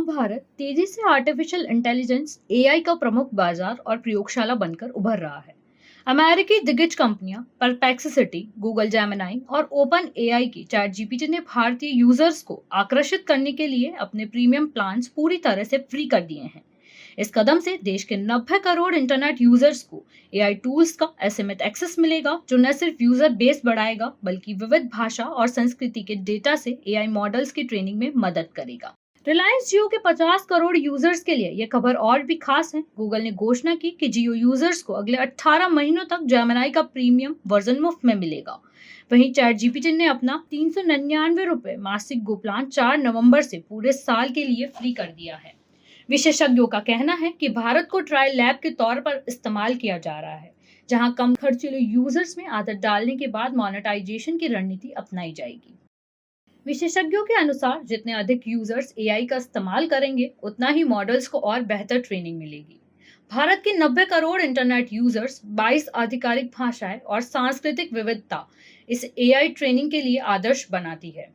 अब भारत तेजी से आर्टिफिशियल इंटेलिजेंस एआई का प्रमुख बाजार और प्रयोगशाला बनकर उभर रहा है। अमेरिकी दिग्गज कंपनियां परप्लेक्सिटी, गूगल जेमिनाई और ओपन एआई की चैट जीपीटी ने भारतीय यूजर्स को आकर्षित करने के लिए अपने प्रीमियम प्लान्स पूरी तरह से फ्री कर दिए हैं। इस कदम से देश के 90 करोड़ इंटरनेट यूजर्स को एआई टूल्स का असीमित एक्सेस मिलेगा, जो न सिर्फ यूजर बेस बढ़ाएगा बल्कि विविध भाषा और संस्कृति के डेटा से एआई मॉडल्स की ट्रेनिंग में मदद करेगा। रिलायंस जियो के 50 करोड़ यूजर्स के लिए यह खबर और भी खास है। गूगल ने घोषणा की कि जियो यूजर्स को अगले 18 महीनों तक जेमिनाई का प्रीमियम वर्जन मुफ्त में मिलेगा। वहीं चैट जीपीटी ने अपना 399 रुपए मासिक गो प्लान 4 नवंबर से पूरे साल के लिए फ्री कर दिया है। विशेषज्ञों का कहना है कि भारत को ट्रायल लैब के तौर पर इस्तेमाल किया जा रहा है, जहां कम खर्चीले यूजर्स में आदत डालने के बाद मोनेटाइजेशन की रणनीति अपनाई जाएगी। विशेषज्ञों के अनुसार जितने अधिक यूजर्स एआई का इस्तेमाल करेंगे, उतना ही मॉडल्स को और बेहतर ट्रेनिंग मिलेगी। भारत के 90 करोड़ इंटरनेट यूजर्स, 22 आधिकारिक भाषाएं और सांस्कृतिक विविधता इस एआई ट्रेनिंग के लिए आदर्श बनाती है।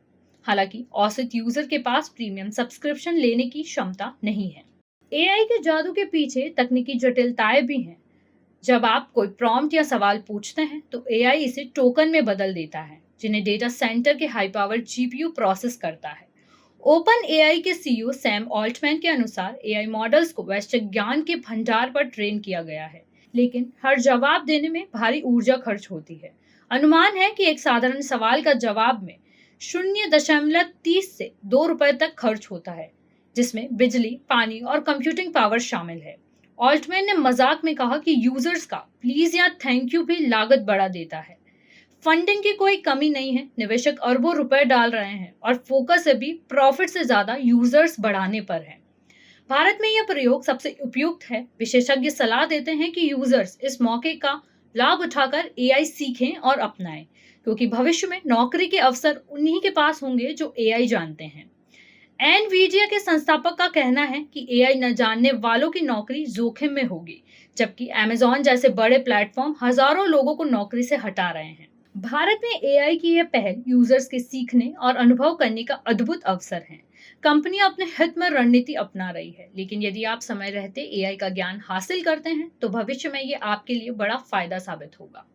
हालांकि औसत यूजर के पास प्रीमियम सब्सक्रिप्शन लेने की क्षमता नहीं है। एआई के जादू के पीछे तकनीकी जटिलताएं भी हैं। जब आप कोई प्रॉम्प्ट या सवाल पूछते हैं तो एआई इसे टोकन में बदल देता है, जिन्हें डेटा सेंटर के हाई पावर जीपीयू प्रोसेस करता है। ओपन एआई के सीईओ सैम ऑल्टमैन के अनुसार एआई मॉडल्स को वैश्विक ज्ञान के भंडार पर ट्रेन किया गया है, लेकिन हर जवाब देने में भारी ऊर्जा खर्च होती है। अनुमान है कि एक साधारण सवाल का जवाब में 0.30 से 2 रुपए तक खर्च होता है, जिसमें बिजली, पानी और कंप्यूटिंग पावर शामिल है। ऑल्टमैन ने मजाक में कहा कि यूजर्स का प्लीज या थैंक यू भी लागत बढ़ा देता है। फंडिंग की कोई कमी नहीं है, निवेशक अरबों रुपए डाल रहे हैं और फोकस अभी प्रॉफिट से ज्यादा यूजर्स बढ़ाने पर है। भारत में यह प्रयोग सबसे उपयुक्त है। विशेषज्ञ सलाह देते हैं कि यूजर्स इस मौके का लाभ उठाकर एआई सीखें और अपनाएं, क्योंकि भविष्य में नौकरी के अवसर उन्हीं के पास होंगे जो एआई जानते हैं। एनवीडिया के संस्थापक का कहना है कि एआई न जानने वालों की नौकरी जोखिम में होगी, जबकि अमेज़न जैसे बड़े प्लेटफॉर्म हजारों लोगों को नौकरी से हटा रहे हैं। भारत में एआई की यह पहल यूजर्स के सीखने और अनुभव करने का अद्भुत अवसर है। कंपनियां अपने हित में रणनीति अपना रही है, लेकिन यदि आप समय रहते एआई का ज्ञान हासिल करते हैं तो भविष्य में ये आपके लिए बड़ा फायदा साबित होगा।